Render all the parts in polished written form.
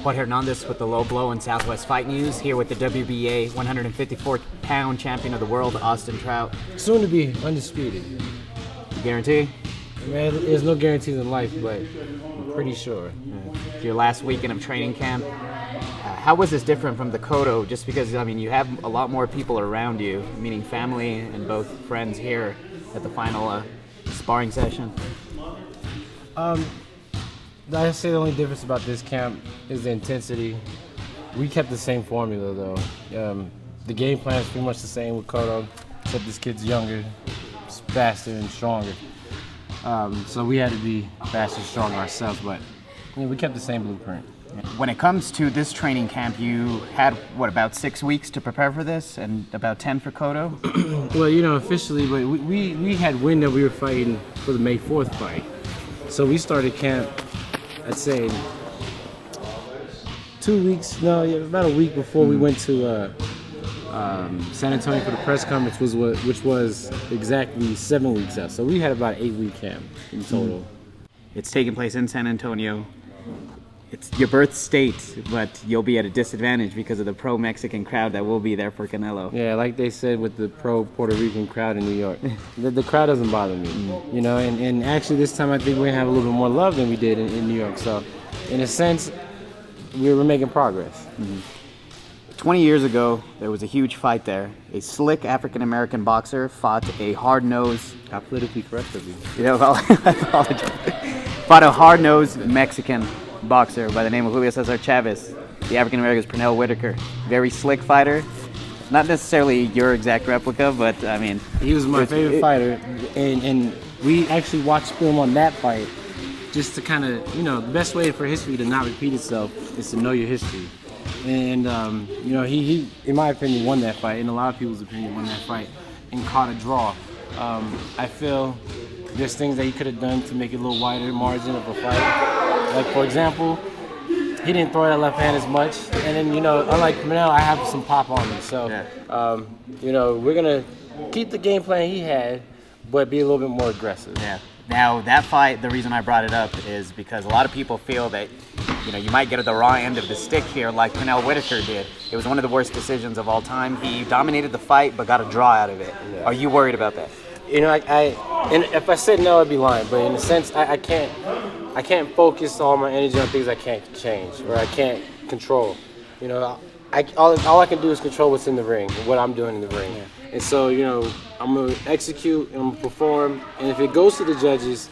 Juan Hernandez with the low blow in Southwest Fight News, here with the WBA 154-pound champion of the world, Austin Trout. Soon to be undisputed. Guarantee? Man, there's no guarantees in life, but I'm pretty sure. Your last weekend of training camp, how was this different from the Cotto? Just because, I mean, you have a lot more people around you, meaning family and both friends here at the final sparring session. I'd say the only difference about this camp is the intensity. We kept the same formula, though. The game plan is pretty much the same with Cotto, except this kid's younger, faster, and stronger. So we had to be faster and stronger ourselves, but we kept the same blueprint. When it comes to this training camp, you had, about 6 weeks to prepare for this and about 10 for Cotto? Well, officially, but we had wind that we were fighting for the May 4th fight. So we started camp, I'd say, 2 weeks, about a week before we went to San Antonio for the press conference, which was exactly 7 weeks out. So we had about an 8-week camp in total. It's taking place in San Antonio. It's your birth state, but you'll be at a disadvantage because of the pro-Mexican crowd that will be there for Canelo. Yeah, like they said with the pro-Puerto Rican crowd in New York. The crowd doesn't bother me, and actually this time I think we're going to have a little bit more love than we did in New York. So in a sense, we were making progress. 20 years ago, there was a huge fight there. A slick African-American boxer fought a hard-nosed... How politically correct of you. I apologize. Fought a hard-nosed Mexican boxer by the name of Julio Cesar Chavez. The African-American is Pernell Whitaker. Very slick fighter. Not necessarily your exact replica, but I mean... He was my favorite fighter, and we actually watched film on that fight just to kind of, the best way for history to not repeat itself is to know your history. And, he, in my opinion, won that fight, and a lot of people's opinion won that fight, and caught a draw. I feel there's things that he could have done to make it a little wider margin of a fight. Like, for example, he didn't throw that left hand as much, and then, unlike Canelo, I have some pop on me. So, we're going to keep the game plan he had, but be a little bit more aggressive. Yeah. Now, that fight, the reason I brought it up is because a lot of people feel that, you might get at the raw end of the stick here like Pernell Whitaker did. It was one of the worst decisions of all time. He dominated the fight but got a draw out of it. Yeah. Are you worried about that? And if I said no, I'd be lying. But in a sense, I can't focus all my energy on things I can't change or I can't control. All I can do is control what's in the ring, what I'm doing in the ring. Yeah. And so, I'm going to execute and I'm going to perform. And if it goes to the judges,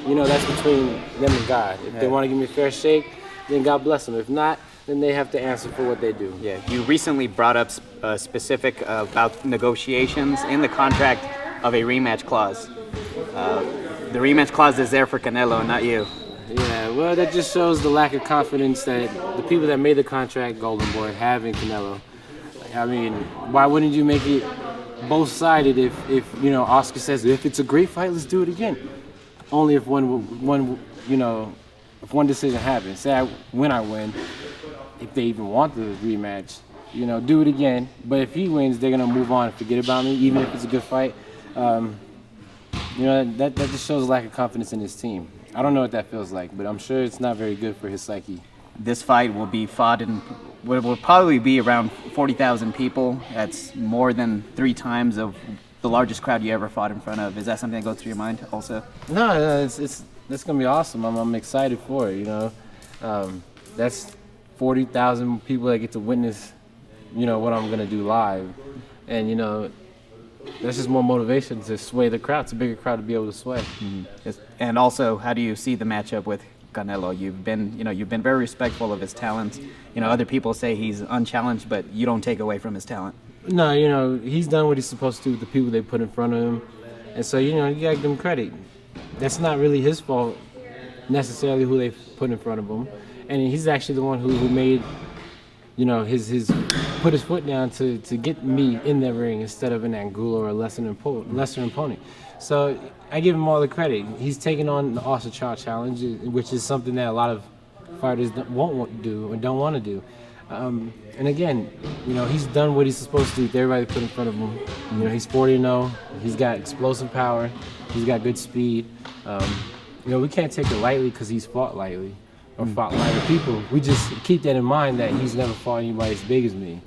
that's between them and God. If they want to give me a fair shake, then God bless them. If not, then they have to answer for what they do. Yeah. You recently brought up specific about negotiations in the contract of a rematch clause. The rematch clause is there for Canelo, not you. Yeah, well, that just shows the lack of confidence that the people that made the contract, Golden Boy, have in Canelo. I mean, why wouldn't you make it both-sided if Oscar says, if it's a great fight, let's do it again? Only if one decision happens. Say when I win, if they even want the rematch, do it again. But if he wins, they're going to move on and forget about me, even if it's a good fight. That just shows a lack of confidence in his team. I don't know what that feels like, but I'm sure it's not very good for his psyche. This fight will be fought in what will probably be around 40,000 people. That's more than 3 times of the largest crowd you ever fought in front of. Is that something that goes through your mind also? No, that's gonna be awesome. I'm excited for it. That's 40,000 people that get to witness, what I'm gonna do live, and that's just more motivation to sway the crowd. It's a bigger crowd to be able to sway. Mm-hmm. And also, how do you see the matchup with Canelo? You've been very respectful of his talent. Other people say he's unchallenged, but you don't take away from his talent. No, he's done what he's supposed to do with the people they put in front of him, and so you gotta give him credit. That's not really his fault necessarily who they put in front of him, and he's actually the one who made his put his foot down to get me in the ring instead of an Angulo or a lesser opponent. So I give him all the credit. He's taken on the Austin Trout challenge, which is something that a lot of fighters won't want to do or don't want to do. And again, he's done what he's supposed to do with everybody put in front of him. He's 40-0. He's got explosive power. He's got good speed. We can't take it lightly because he's fought lightly. or fought lighter people. We just keep that in mind that he's never fought anybody as big as me.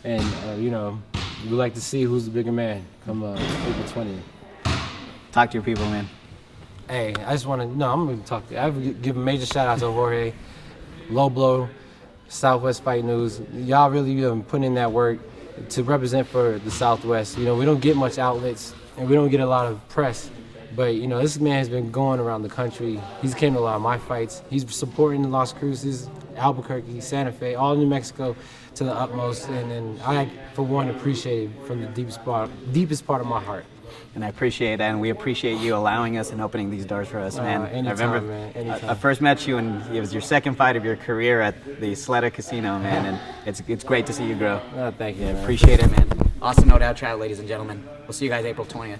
And, you know, we'd like to see who's the bigger man come April 20th. Talk to your people, man. Hey, I just want to, I'm going to talk to, I would give a major shout out to Jorge, Low Blow, Southwest Fight News. Y'all really putting in that work to represent for the Southwest. You know, we don't get much outlets and we don't get a lot of press. But, you know, this man has been going around the country. He's came to a lot of my fights. He's supporting Las Cruces, Albuquerque, Santa Fe, all New Mexico to the utmost. And I, for one, appreciate it from the deepest part of my heart. And I appreciate that, and we appreciate you allowing us and opening these doors for us, man. Anytime, I remember, man. Anytime. I first met you, and it was your second fight of your career at the Sleta Casino, man, and it's great to see you grow. Thank you, man. Appreciate it, man. Awesome No Doubt Trout, ladies and gentlemen. We'll see you guys April 20th.